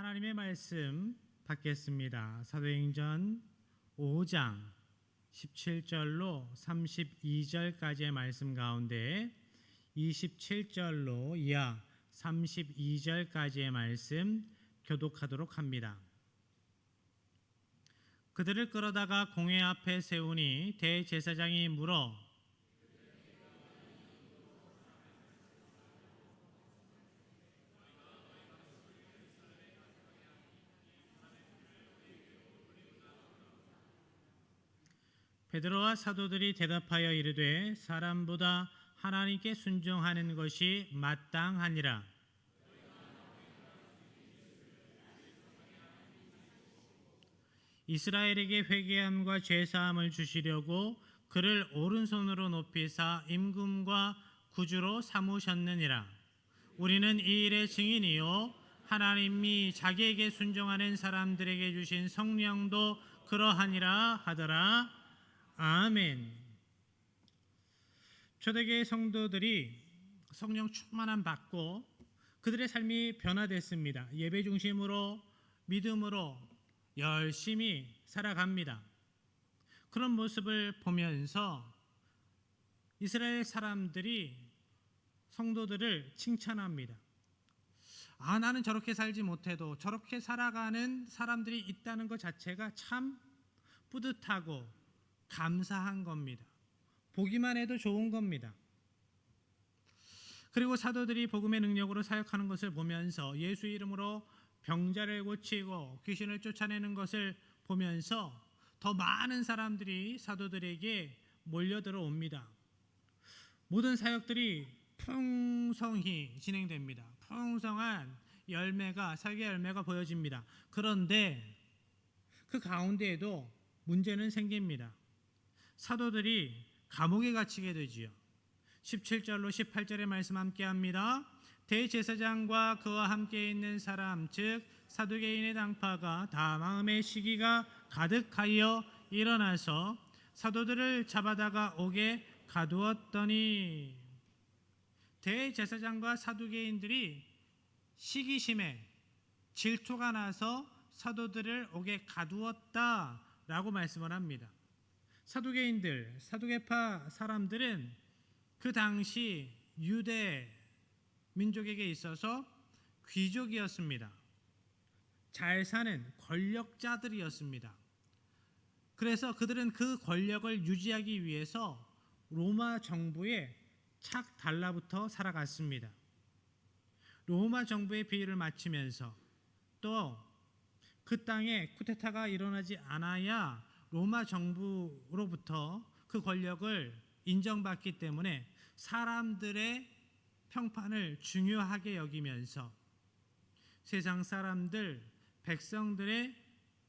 하나님의 말씀 받겠습니다. 사도행전 5장 17절로 32절까지의 말씀 가운데 27절로 이하 32절까지의 말씀 교독하도록 합니다. 그들을 끌어다가 공회 앞에 세우니 대제사장이 물어 베드로와 사도들이 대답하여 이르되 사람보다 하나님께 순종하는 것이 마땅하니라. 이스라엘에게 회개함과 죄사함을 주시려고 그를 오른손으로 높이사 임금과 구주로 삼으셨느니라. 우리는 이 일의 증인이요 하나님이 자기에게 순종하는 사람들에게 주신 성령도 그러하니라 하더라. 아멘. 초대교회 성도들이 성령 충만함 받고 그들의 삶이 변화됐습니다. 예배 중심으로 믿음으로 열심히 살아갑니다. 그런 모습을 보면서 이스라엘 사람들이 성도들을 칭찬합니다. 나는 저렇게 살지 못해도 저렇게 살아가는 사람들이 있다는 것 자체가 참 뿌듯하고 감사한 겁니다. 보기만 해도 좋은 겁니다. 그리고 사도들이 복음의 능력으로 사역하는 것을 보면서 예수 이름으로 병자를 고치고 귀신을 쫓아내는 것을 보면서 더 많은 사람들이 사도들에게 몰려들어 옵니다. 모든 사역들이 풍성히 진행됩니다. 풍성한 사역의 열매가 보여집니다. 그런데 그 가운데에도 문제는 생깁니다. 사도들이 감옥에 gat히게 되지요. 17절로 18절의 말씀 함께 합니다. 대제사장과 그와 함께 있는 사람 즉 사두개인의 당파가 다 마음의 시기가 가득하여 일어나서 사도들을 잡아다가 옥에 가두었더니 대제사장과 사두개인들이 시기심에 질투가 나서 사도들을 옥에 가두었다라고 말씀을 합니다. 사두개인들, 사두개파 사람들은 그 당시 유대 민족에게 있어서 귀족이었습니다. 잘 사는 권력자들이었습니다. 그래서 그들은 그 권력을 유지하기 위해서 로마 정부에 착 달라붙어 살아갔습니다. 로마 정부의 비위를 맞추면서 또 그 땅에 쿠데타가 일어나지 않아야 로마 정부로부터 그 권력을 인정받기 때문에 사람들의 평판을 중요하게 여기면서 세상 사람들, 백성들의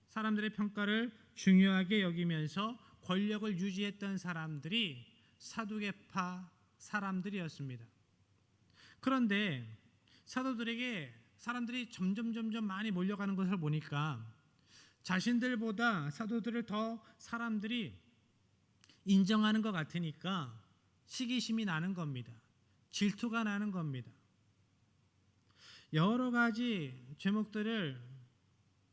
사람들의 평가를 중요하게 여기면서 권력을 유지했던 사람들이 사두개파 사람들이었습니다. 그런데 사도들에게 사람들이 점점 많이 몰려가는 것을 보니까 자신들보다 사도들을 더 사람들이 인정하는 것 같으니까 시기심이 나는 겁니다. 질투가 나는 겁니다. 여러 가지 제목들을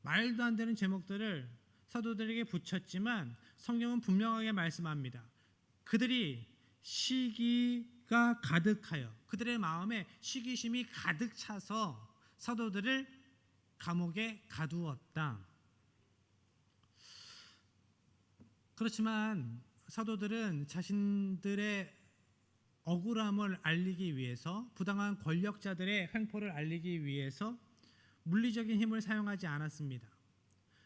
말도 안 되는 제목들을 사도들에게 붙였지만 성경은 분명하게 말씀합니다. 그들이 시기가 가득하여 그들의 마음에 시기심이 가득 차서 사도들을 감옥에 가두었다. 그렇지만 사도들은 자신들의 억울함을 알리기 위해서 부당한 권력자들의 횡포를 알리기 위해서 물리적인 힘을 사용하지 않았습니다.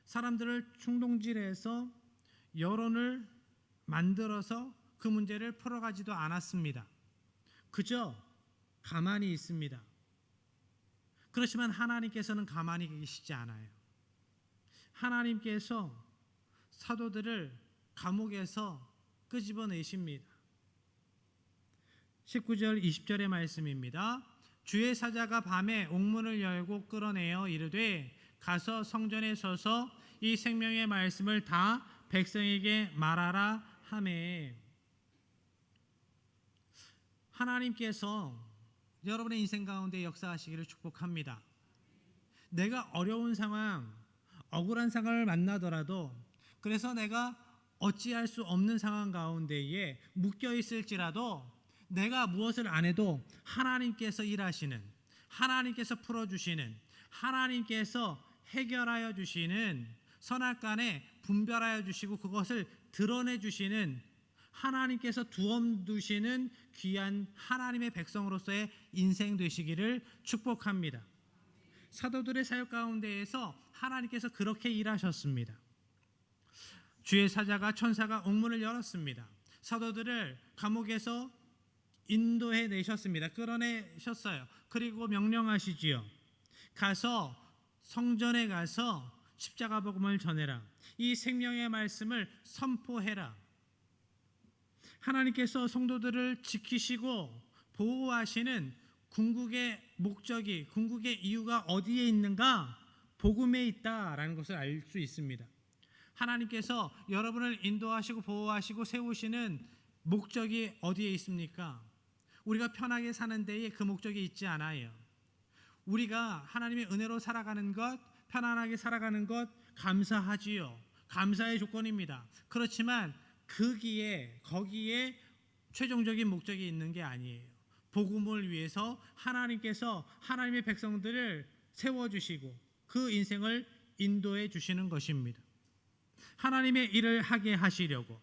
사람들을 충동질해서 여론을 만들어서 그 문제를 풀어가지도 않았습니다. 그저 가만히 있습니다. 그렇지만 하나님께서는 가만히 계시지 않아요. 하나님께서 사도들을 감옥에서 끄집어내십니다. 19절 20절의 말씀입니다. 주의 사자가 밤에 옥문을 열고 끌어내어 이르되 가서 성전에 서서 이 생명의 말씀을 다 백성에게 말하라 하매. 하나님께서 여러분의 인생 가운데 역사하시기를 축복합니다. 내가 어려운 상황, 억울한 상황을 만나더라도 그래서 내가 어찌할 수 없는 상황 가운데에 묶여 있을지라도 내가 무엇을 안 해도 하나님께서 일하시는, 하나님께서 풀어주시는, 하나님께서 해결하여 주시는, 선악간에 분별하여 주시고 그것을 드러내 주시는, 하나님께서 두엄 두시는 귀한 하나님의 백성으로서의 인생 되시기를 축복합니다. 사도들의 사역 가운데에서 하나님께서 그렇게 일하셨습니다. 주의 사자가 천사가 옥문을 열었습니다. 사도들을 감옥에서 인도해 내셨습니다. 끌어내셨어요. 그리고 명령하시지요. 가서 성전에 가서 십자가 복음을 전해라. 이 생명의 말씀을 선포해라. 하나님께서 성도들을 지키시고 보호하시는 궁극의 목적이, 궁극의 이유가 어디에 있는가? 복음에 있다라는 것을 알 수 있습니다. 하나님께서 여러분을 인도하시고 보호하시고 세우시는 목적이 어디에 있습니까? 우리가 편하게 사는 데에 그 목적이 있지 않아요. 우리가 하나님의 은혜로 살아가는 것, 편안하게 살아가는 것 감사하지요. 감사의 조건입니다. 그렇지만 거기에 최종적인 목적이 있는 게 아니에요. 복음을 위해서 하나님께서 하나님의 백성들을 세워주시고 그 인생을 인도해 주시는 것입니다. 하나님의 일을 하게 하시려고,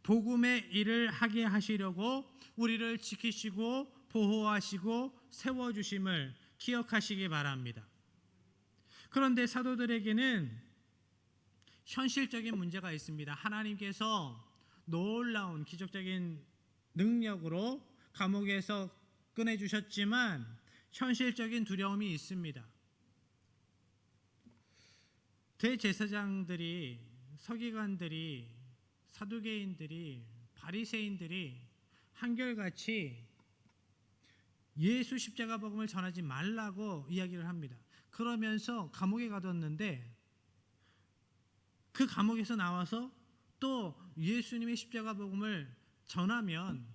복음의 일을 하게 하시려고 우리를 지키시고 보호하시고 세워주심을 기억하시기 바랍니다. 그런데 사도들에게는 현실적인 문제가 있습니다. 하나님께서 놀라운 기적적인 능력으로 감옥에서 꺼내주셨지만 현실적인 두려움이 있습니다. 대제사장들이, 서기관들이, 사두개인들이, 바리새인들이 한결같이 예수 십자가 복음을 전하지 말라고 이야기를 합니다. 그러면서 감옥에 가뒀는데 그 감옥에서 나와서 또 예수님의 십자가 복음을 전하면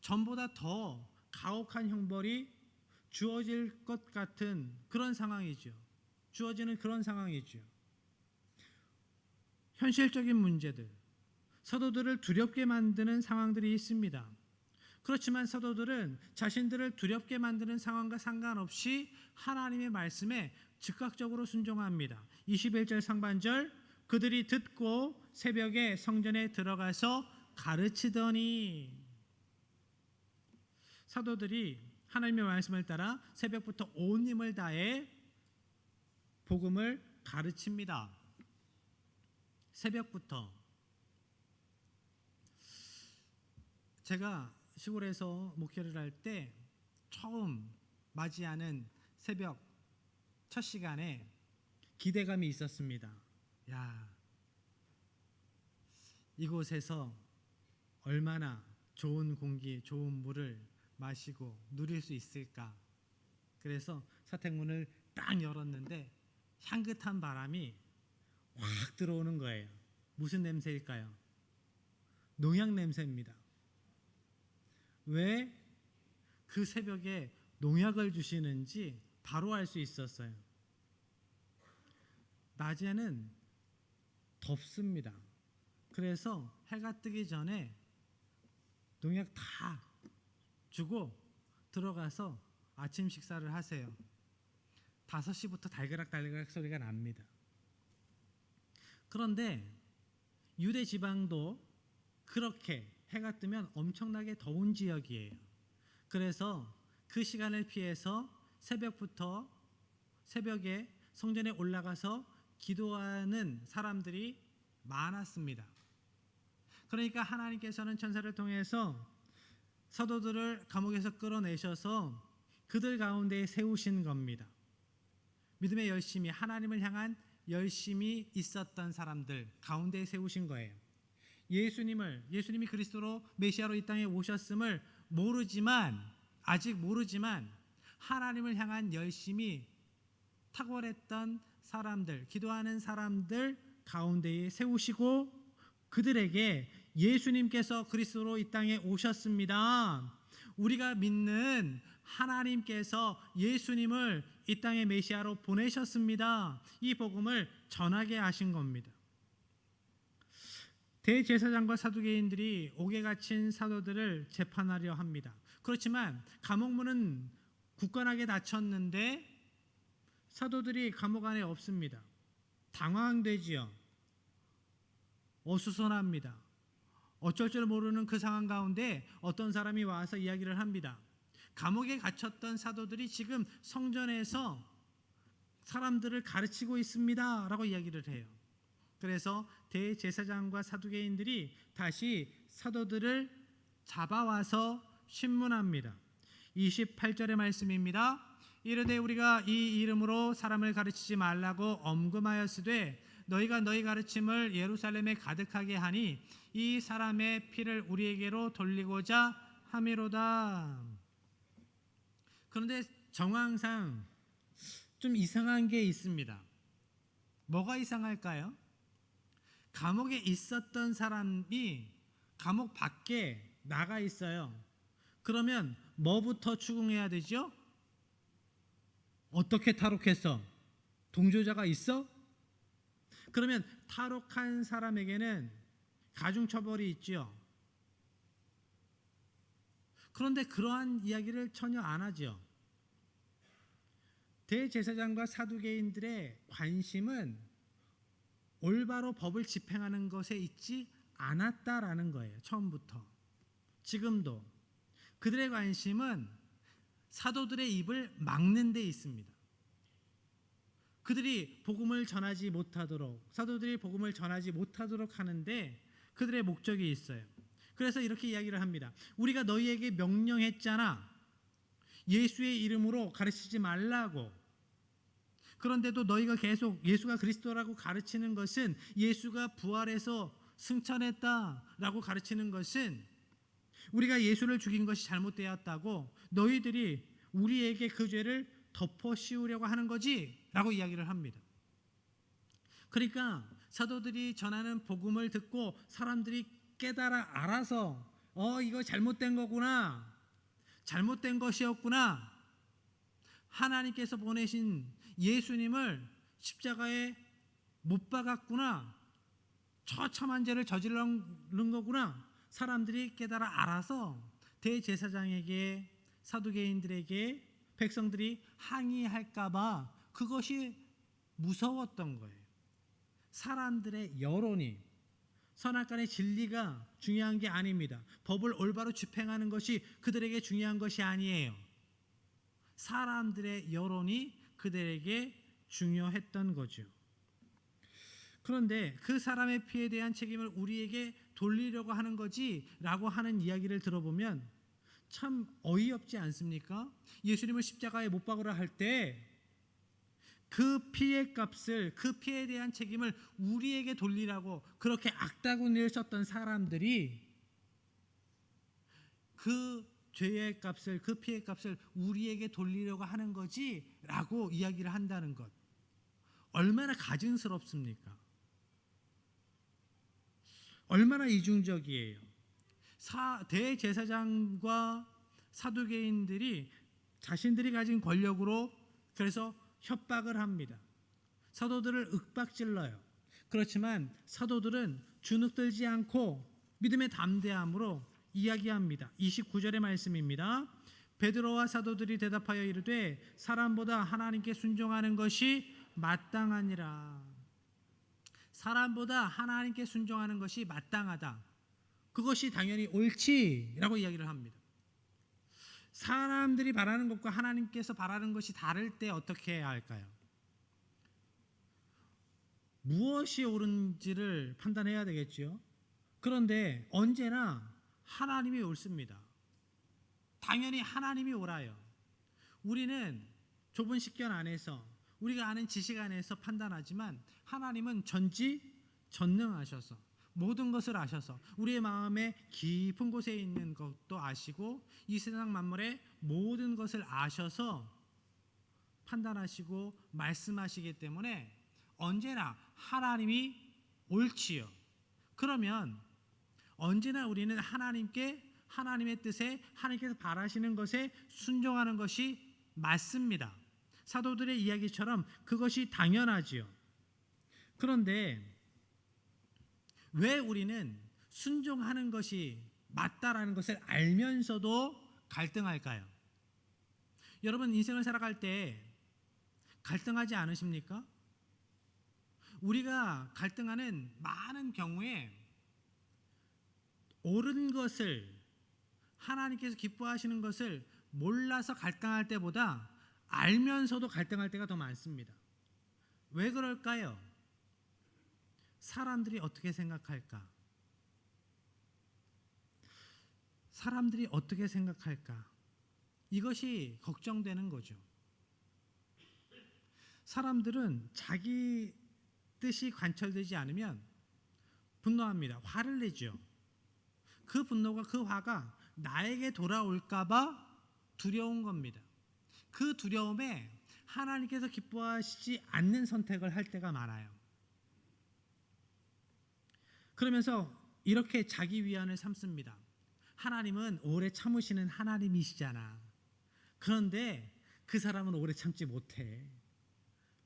전보다 더 가혹한 형벌이 주어질 것 같은 그런 상황이죠. 주어지는 그런 상황이죠. 현실적인 문제들, 사도들을 두렵게 만드는 상황들이 있습니다. 그렇지만 사도들은 자신들을 두렵게 만드는 상황과 상관없이 하나님의 말씀에 즉각적으로 순종합니다. 21절 상반절, 그들이 듣고 새벽에 성전에 들어가서 가르치더니, 사도들이 하나님의 말씀을 따라 새벽부터 온 힘을 다해 복음을 가르칩니다. 새벽부터. 제가 시골에서 목회를 할 때 처음 맞이하는 새벽 첫 시간에 기대감이 있었습니다. 야, 이곳에서 얼마나 좋은 공기, 좋은 물을 마시고 누릴 수 있을까? 그래서 사택문을 딱 열었는데 향긋한 바람이 확 들어오는 거예요. 무슨 냄새일까요? 농약 냄새입니다. 왜 그 새벽에 농약을 주시는지 바로 알 수 있었어요. 낮에는 덥습니다. 그래서 해가 뜨기 전에 농약 다 주고 들어가서 아침 식사를 하세요. 5시부터 달그락달그락 소리가 납니다. 그런데 유대 지방도 그렇게 해가 뜨면 엄청나게 더운 지역이에요. 그래서 그 시간을 피해서 새벽에 성전에 올라가서 기도하는 사람들이 많았습니다. 그러니까 하나님께서는 천사를 통해서 사도들을 감옥에서 끌어내셔서 그들 가운데 세우신 겁니다. 믿음의 열심이, 하나님을 향한 열심이 있었던 사람들 가운데 세우신 거예요. 예수님이 그리스도로 메시아로 이 땅에 오셨음을 아직 모르지만 하나님을 향한 열심이 탁월했던 사람들, 기도하는 사람들 가운데에 세우시고 그들에게 예수님께서 그리스도로 이 땅에 오셨습니다. 우리가 믿는 하나님께서 예수님을 이 땅의 메시아로 보내셨습니다. 이 복음을 전하게 하신 겁니다. 대제사장과 사두개인들이 옥에 갇힌 사도들을 재판하려 합니다. 그렇지만 감옥문은 굳건하게 닫혔는데 사도들이 감옥 안에 없습니다. 당황되지요. 어수선합니다. 어쩔 줄 모르는 그 상황 가운데 어떤 사람이 와서 이야기를 합니다. 감옥에 갇혔던 사도들이 지금 성전에서 사람들을 가르치고 있습니다 라고 이야기를 해요. 그래서 대제사장과 사두개인들이 다시 사도들을 잡아와서 신문합니다. 28절의 말씀입니다. 이르되 우리가 이 이름으로 사람을 가르치지 말라고 엄금하였으되 너희가 너희 가르침을 예루살렘에 가득하게 하니 이 사람의 피를 우리에게로 돌리고자 함이로다. 그런데 정황상 좀 이상한 게 있습니다. 뭐가 이상할까요? 감옥에 있었던 사람이 감옥 밖에 나가 있어요. 그러면 뭐부터 추궁해야 되죠? 어떻게 탈옥했어? 동조자가 있어? 그러면 탈옥한 사람에게는 가중처벌이 있죠. 그런데 그러한 이야기를 전혀 안 하죠. 대제사장과 사두개인들의 관심은 올바로 법을 집행하는 것에 있지 않았다라는 거예요. 처음부터. 지금도 그들의 관심은 사도들의 입을 막는 데 있습니다. 그들이 복음을 전하지 못하도록, 사도들이 복음을 전하지 못하도록 하는데 그들의 목적이 있어요. 그래서 이렇게 이야기를 합니다. 우리가 너희에게 명령했잖아. 예수의 이름으로 가르치지 말라고. 그런데도 너희가 계속 예수가 그리스도라고 가르치는 것은, 예수가 부활해서 승천했다라고 가르치는 것은 우리가 예수를 죽인 것이 잘못되었다고 너희들이 우리에게 그 죄를 덮어 씌우려고 하는 거지 라고 이야기를 합니다. 그러니까 사도들이 전하는 복음을 듣고 사람들이 깨달아 알아서 이거 잘못된 거구나, 잘못된 것이었구나, 하나님께서 보내신 예수님을 십자가에 못 박았구나, 처참한 죄를 저지른 거구나, 사람들이 깨달아 알아서 대제사장에게, 사두개인들에게, 백성들이 항의할까 봐 그것이 무서웠던 거예요. 사람들의 여론이, 선악간의 진리가 중요한 게 아닙니다. 법을 올바로 집행하는 것이 그들에게 중요한 것이 아니에요. 사람들의 여론이 그들에게 중요했던 거죠. 그런데 그 사람의 피에 대한 책임을 우리에게 돌리려고 하는 거지 라고 하는 이야기를 들어보면 참 어이없지 않습니까? 예수님을 십자가에 못 박으라 할 때 그 피의 값을, 그 피에 대한 책임을 우리에게 돌리라고 그렇게 악다구니를 썼던 사람들이 그 죄의 값을, 그 피의 값을 우리에게 돌리려고 하는 거지 라고 이야기를 한다는 것, 얼마나 가증스럽습니까? 얼마나 이중적이에요. 대제사장과 사두개인들이 자신들이 가진 권력으로 그래서 협박을 합니다. 사도들을 윽박질러요. 그렇지만 사도들은 주눅들지 않고 믿음의 담대함으로 이야기합니다. 29절의 말씀입니다. 베드로와 사도들이 대답하여 이르되 사람보다 하나님께 순종하는 것이 마땅하니라. 사람보다 하나님께 순종하는 것이 마땅하다. 그것이 당연히 옳지라고 이야기를 합니다. 사람들이 바라는 것과 하나님께서 바라는 것이 다를 때 어떻게 해야 할까요? 무엇이 옳은지를 판단해야 되겠죠. 그런데 언제나 하나님이 옳습니다. 당연히 하나님이 옳아요. 우리는 좁은 식견 안에서, 우리가 아는 지식 안에서 판단하지만 하나님은 전지전능하셔서 모든 것을 아셔서 우리의 마음의 깊은 곳에 있는 것도 아시고 이 세상 만물의 모든 것을 아셔서 판단하시고 말씀하시기 때문에 언제나 하나님이 옳지요. 그러면 언제나 우리는 하나님께 하나님의 뜻에 하나님께서 바라시는 것에 순종하는 것이 맞습니다. 사도들의 이야기처럼 그것이 당연하지요. 그런데 왜 우리는 순종하는 것이 맞다라는 것을 알면서도 갈등할까요? 여러분 인생을 살아갈 때 갈등하지 않으십니까? 우리가 갈등하는 많은 경우에 옳은 것을 하나님께서 기뻐하시는 것을 몰라서 갈등할 때보다 알면서도 갈등할 때가 더 많습니다. 왜 그럴까요? 사람들이 어떻게 생각할까? 사람들이 어떻게 생각할까? 이것이 걱정되는 거죠. 사람들은 자기 뜻이 관철되지 않으면 분노합니다. 화를 내죠. 그 분노가 그 화가 나에게 돌아올까봐 두려운 겁니다. 그 두려움에 하나님께서 기뻐하시지 않는 선택을 할 때가 많아요. 그러면서 이렇게 자기 위안을 삼습니다. 하나님은 오래 참으시는 하나님이시잖아. 그런데 그 사람은 오래 참지 못해.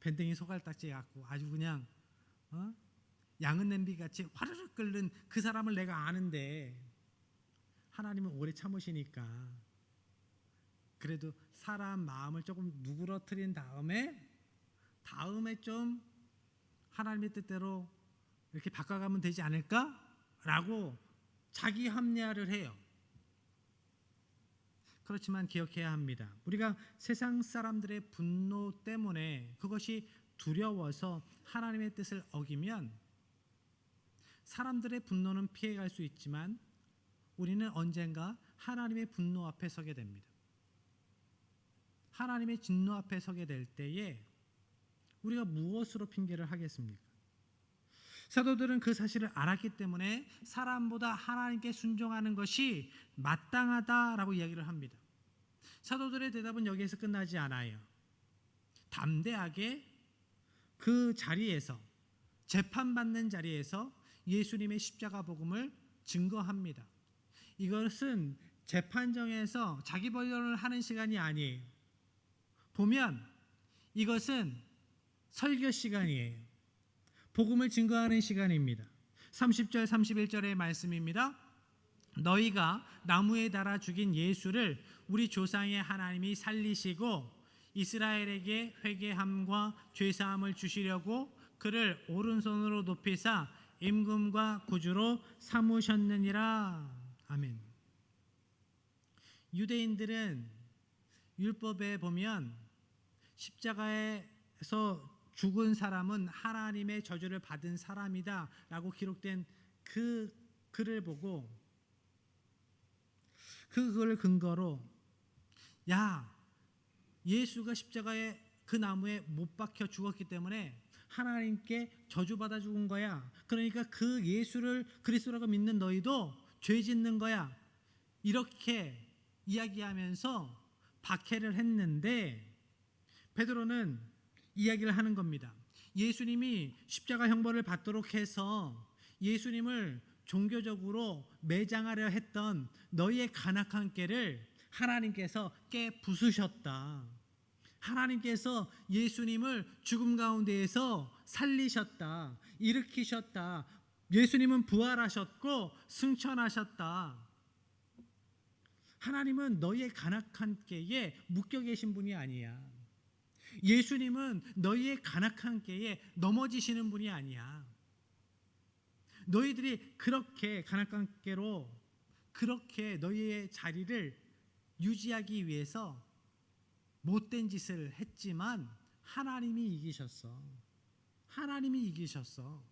밴댕이 소갈딱지 갖고 아주 그냥 양은 냄비같이 화르륵 끓는 그 사람을 내가 아는데 하나님은 오래 참으시니까 그래도 사람 마음을 조금 누그러뜨린 다음에 좀 하나님의 뜻대로 이렇게 바꿔가면 되지 않을까라고 자기 합리화를 해요. 그렇지만 기억해야 합니다. 우리가 세상 사람들의 분노 때문에 그것이 두려워서 하나님의 뜻을 어기면 사람들의 분노는 피해갈 수 있지만 우리는 언젠가 하나님의 분노 앞에 서게 됩니다. 하나님의 진노 앞에 서게 될 때에 우리가 무엇으로 핑계를 하겠습니까? 사도들은 그 사실을 알았기 때문에 사람보다 하나님께 순종하는 것이 마땅하다라고 이야기를 합니다. 사도들의 대답은 여기에서 끝나지 않아요. 담대하게 그 자리에서 재판받는 자리에서 예수님의 십자가 복음을 증거합니다. 이것은 재판정에서 자기 변론을 하는 시간이 아니에요. 보면 이것은 설교 시간이에요. 복음을 증거하는 시간입니다. 30절 31절의 말씀입니다. 너희가 나무에 달아 죽인 예수를 우리 조상의 하나님이 살리시고 이스라엘에게 회개함과 죄사함을 주시려고 그를 오른손으로 높이사 임금과 구주로 삼으셨느니라. 아멘. 유대인들은 율법에 보면 십자가에서 죽은 사람은 하나님의 저주를 받은 사람이다 라고 기록된 그 글을 보고 그 글을 근거로 예수가 십자가에 그 나무에 못 박혀 죽었기 때문에 하나님께 저주받아 죽은 거야. 그러니까 그 예수를 그리스도라고 믿는 너희도 죄 짓는 거야. 이렇게 이야기하면서 박해를 했는데 베드로는 이야기를 하는 겁니다. 예수님이 십자가 형벌을 받도록 해서 예수님을 종교적으로 매장하려 했던 너희의 간악한 깨를 하나님께서 깨 부수셨다. 하나님께서 예수님을 죽음 가운데에서 살리셨다. 일으키셨다. 예수님은 부활하셨고 승천하셨다. 하나님은 너희의 간악한 깨에 묶여 계신 분이 아니야. 예수님은 너희의 간악한 깨에 넘어지시는 분이 아니야. 너희들이 그렇게 간악한 깨로 그렇게 너희의 자리를 유지하기 위해서 못된 짓을 했지만 하나님이 이기셨어. 하나님이 이기셨어.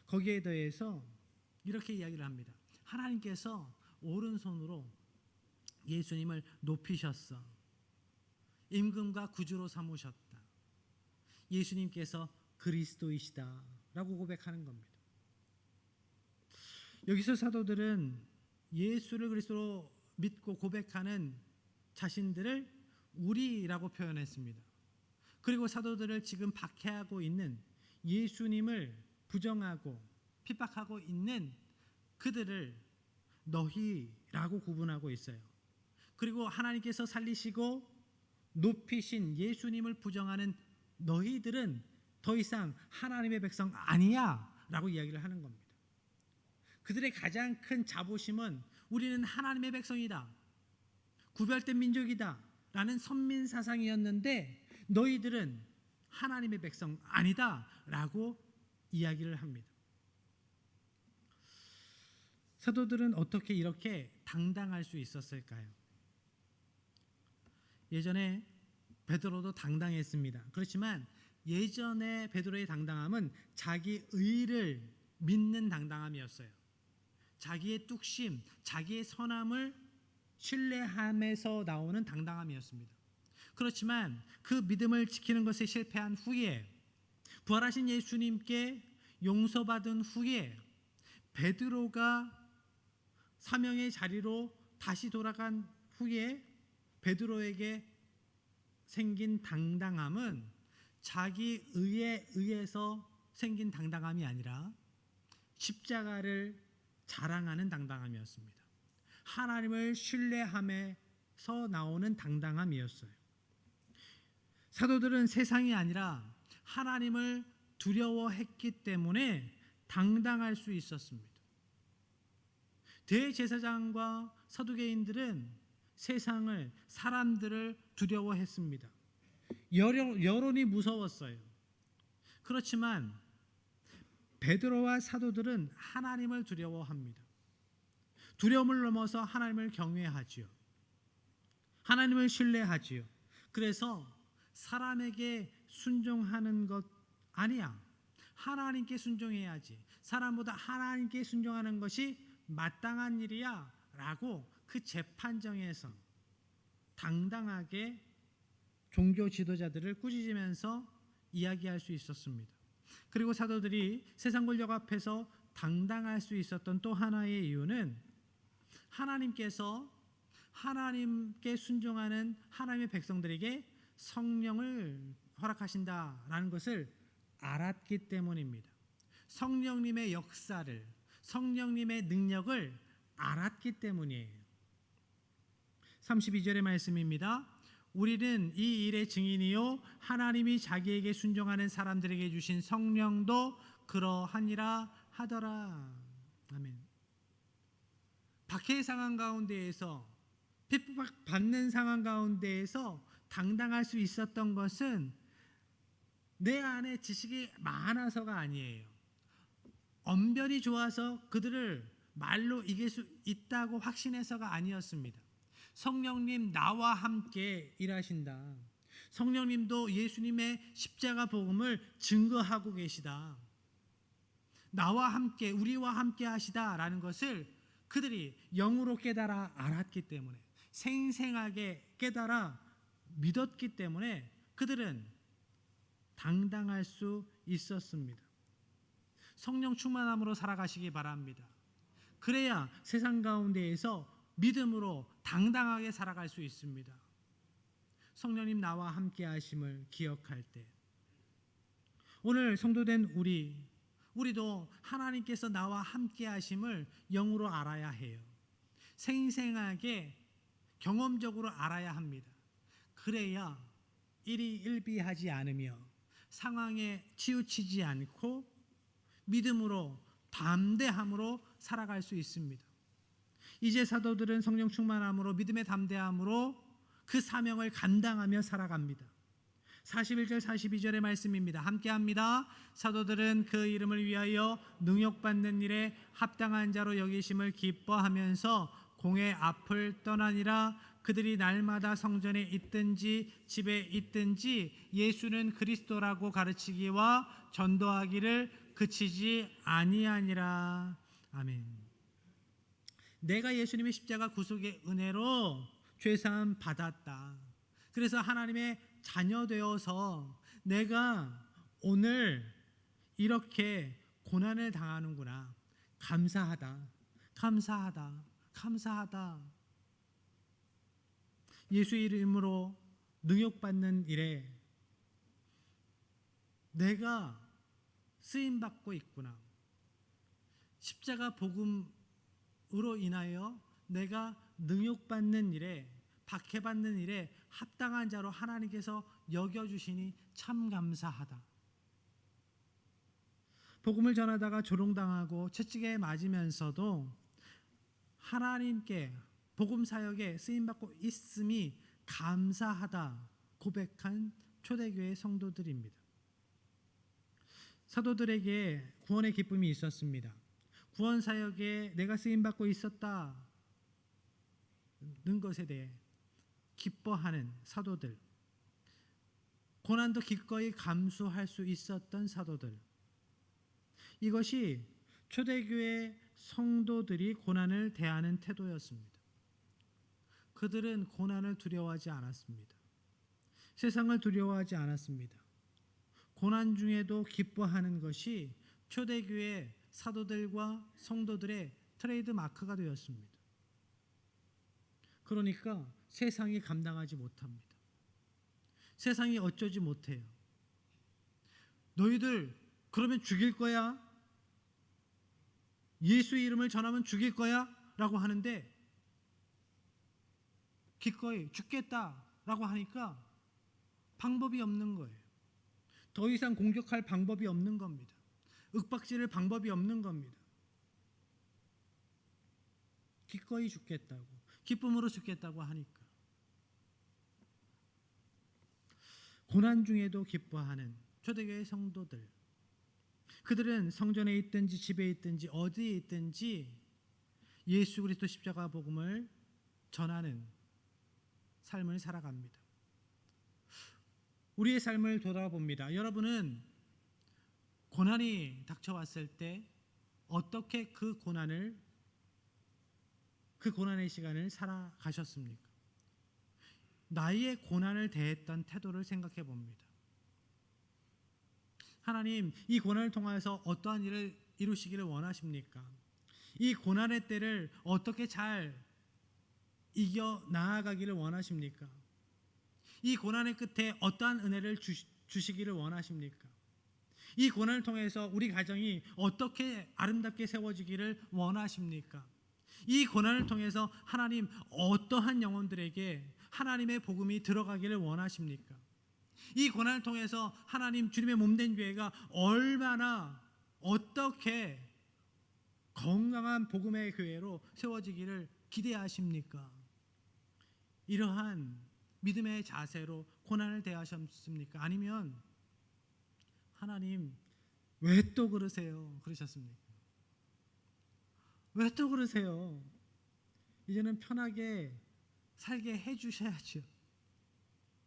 거기에 대해서 이렇게 이야기를 합니다. 하나님께서 오른손으로 예수님을 높이셨어. 임금과 구주로 삼으셨다. 예수님께서 그리스도이시다 라고 고백하는 겁니다. 여기서 사도들은 예수를 그리스도로 믿고 고백하는 자신들을 우리라고 표현했습니다. 그리고 사도들을 지금 박해하고 있는 예수님을 부정하고 핍박하고 있는 그들을 너희라고 구분하고 있어요. 그리고 하나님께서 살리시고 높이신 예수님을 부정하는 너희들은 더 이상 하나님의 백성 아니야 라고 이야기를 하는 겁니다. 그들의 가장 큰 자부심은 우리는 하나님의 백성이다, 구별된 민족이다 라는 선민 사상이었는데 너희들은 하나님의 백성 아니다 라고 이야기를 합니다. 사도들은 어떻게 이렇게 당당할 수 있었을까요? 예전에 베드로도 당당했습니다. 그렇지만 예전에 베드로의 당당함은 자기 의를 믿는 당당함이었어요. 자기의 뚝심, 자기의 선함을 신뢰함에서 나오는 당당함이었습니다. 그렇지만 그 믿음을 지키는 것에 실패한 후에, 부활하신 예수님께 용서받은 후에 베드로가 사명의 자리로 다시 돌아간 후에 베드로에게 생긴 당당함은 자기 의에 의해서 생긴 당당함이 아니라 십자가를 자랑하는 당당함이었습니다. 하나님을 신뢰함에서 나오는 당당함이었어요. 사도들은 세상이 아니라 하나님을 두려워했기 때문에 당당할 수 있었습니다. 대제사장과 서두개인들은 세상을, 사람들을 두려워했습니다. 여론이 무서웠어요. 그렇지만 베드로와 사도들은 하나님을 두려워합니다. 두려움을 넘어서 하나님을 경외하지요. 하나님을 신뢰하지요. 그래서 사람에게 순종하는 것 아니야, 하나님께 순종해야지, 사람보다 하나님께 순종하는 것이 마땅한 일이야 라고 그 재판정에서 당당하게 종교 지도자들을 꾸짖으면서 이야기할 수 있었습니다. 그리고 사도들이 세상 권력 앞에서 당당할 수 있었던 또 하나의 이유는 하나님께서 하나님께 순종하는 하나님의 백성들에게 성령을 허락하신다라는 것을 알았기 때문입니다. 성령님의 역사를, 성령님의 능력을 알았기 때문이에요. 32절의 말씀입니다. 우리는 이 일의 증인이요 하나님이 자기에게 순종하는 사람들에게 주신 성령도 그러하니라 하더라. 아멘. 박해의 상황 가운데에서, 핍박받는 상황 가운데에서 당당할 수 있었던 것은 내 안에 지식이 많아서가 아니에요. 언변이 좋아서 그들을 말로 이길 수 있다고 확신해서가 아니었습니다. 성령님 나와 함께 일하신다. 성령님도 예수님의 십자가 복음을 증거하고 계시다. 나와 함께, 우리와 함께 하시다라는 것을 그들이 영으로 깨달아 알았기 때문에, 생생하게 깨달아 믿었기 때문에 그들은 당당할 수 있었습니다. 성령 충만함으로 살아가시기 바랍니다. 그래야 세상 가운데에서 믿음으로 당당하게 살아갈 수 있습니다. 성령님 나와 함께 하심을 기억할 때, 오늘 성도된 우리도 하나님께서 나와 함께 하심을 영으로 알아야 해요. 생생하게 경험적으로 알아야 합니다. 그래야 일희일비하지 않으며 상황에 치우치지 않고 믿음으로, 담대함으로 살아갈 수 있습니다. 이제 사도들은 성령 충만함으로, 믿음의 담대함으로 그 사명을 감당하며 살아갑니다. 41절 42절의 말씀입니다. 함께합니다. 사도들은 그 이름을 위하여 능욕받는 일에 합당한 자로 여기심을 기뻐하면서 공회 앞을 떠나니라. 그들이 날마다 성전에 있든지 집에 있든지 예수는 그리스도라고 가르치기와 전도하기를 그치지 아니하니라. 아멘. 내가 예수님의 십자가 구속의 은혜로 죄사함 받았다. 그래서 하나님의 자녀 되어서 내가 오늘 이렇게 고난을 당하는구나. 감사하다. 감사하다. 감사하다. 예수 이름으로 능욕받는 일에 내가 쓰임받고 있구나. 십자가 복음으로 으로 인하여 내가 능욕받는 일에, 박해받는 일에 합당한 자로 하나님께서 여겨주시니 참 감사하다. 복음을 전하다가 조롱당하고 채찍에 맞으면서도 하나님께 복음 사역에 쓰임받고 있음이 감사하다 고백한 초대교회 성도들입니다. 사도들에게 구원의 기쁨이 있었습니다. 구원 사역에 내가 쓰임받고 있었다는 것에 대해 기뻐하는 사도들, 고난도 기꺼이 감수할 수 있었던 사도들, 이것이 초대교회 성도들이 고난을 대하는 태도였습니다. 그들은 고난을 두려워하지 않았습니다. 세상을 두려워하지 않았습니다. 고난 중에도 기뻐하는 것이 초대교회 사도들과 성도들의 트레이드 마크가 되었습니다. 그러니까 세상이 감당하지 못합니다. 세상이 어쩌지 못해요. 너희들 그러면 죽일 거야? 예수 이름을 전하면 죽일 거야? 라고 하는데 기꺼이 죽겠다라고 하니까 방법이 없는 거예요. 더 이상 공격할 방법이 없는 겁니다. 윽박지를 방법이 없는 겁니다. 기꺼이 죽겠다고, 기쁨으로 죽겠다고 하니까. 고난 중에도 기뻐하는 초대교회 성도들, 그들은 성전에 있든지 집에 있든지 어디에 있든지 예수 그리스도 십자가 복음을 전하는 삶을 살아갑니다. 우리의 삶을 돌아봅니다. 여러분은 고난이 닥쳐왔을 때 어떻게 그 고난의 시간을 살아가셨습니까? 나의 고난을 대했던 태도를 생각해 봅니다. 하나님, 이 고난을 통하여서 어떠한 일을 이루시기를 원하십니까? 이 고난의 때를 어떻게 잘 이겨 나아가기를 원하십니까? 이 고난의 끝에 어떠한 은혜를 주시기를 원하십니까? 이 고난을 통해서 우리 가정이 어떻게 아름답게 세워지기를 원하십니까? 이 고난을 통해서 하나님 어떠한 영혼들에게 하나님의 복음이 들어가기를 원하십니까? 이 고난을 통해서 하나님 주님의 몸된 교회가 얼마나 어떻게 건강한 복음의 교회로 세워지기를 기대하십니까? 이러한 믿음의 자세로 고난을 대하셨습니까? 아니면 하나님 왜 또 그러세요? 그러셨습니까? 왜 또 그러세요? 이제는 편하게 살게 해주셔야죠.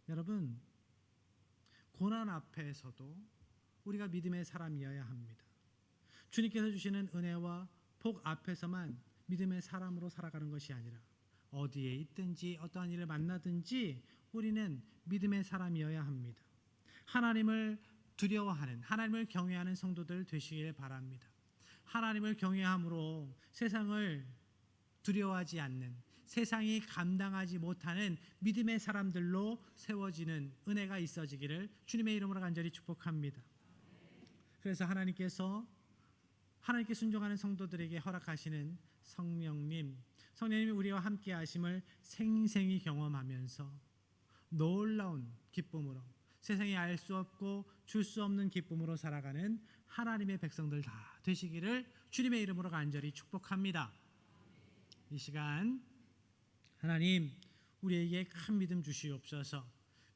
여러분, 고난 앞에서도 우리가 믿음의 사람이어야 합니다. 주님께서 주시는 은혜와 복 앞에서만 믿음의 사람으로 살아가는 것이 아니라 어디에 있든지 어떠한 일을 만나든지 우리는 믿음의 사람이어야 합니다. 하나님을 두려워하는, 하나님을 경외하는 성도들 되시길 바랍니다. 하나님을 경외함으로 세상을 두려워하지 않는, 세상이 감당하지 못하는 믿음의 사람들로 세워지는 은혜가 있어지기를 주님의 이름으로 간절히 축복합니다. 그래서 하나님께 순종하는 성도들에게 허락하시는 성령님이 우리와 함께 하심을 생생히 경험하면서 놀라운 기쁨으로, 세상이 알 수 없고 줄 수 없는 기쁨으로 살아가는 하나님의 백성들 다 되시기를 주님의 이름으로 간절히 축복합니다. 이 시간 하나님 우리에게 큰 믿음 주시옵소서.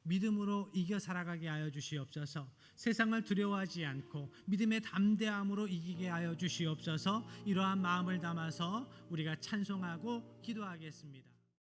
믿음으로 이겨 살아가게 하여 주시옵소서. 세상을 두려워하지 않고 믿음의 담대함으로 이기게 하여 주시옵소서. 이러한 마음을 담아서 우리가 찬송하고 기도하겠습니다.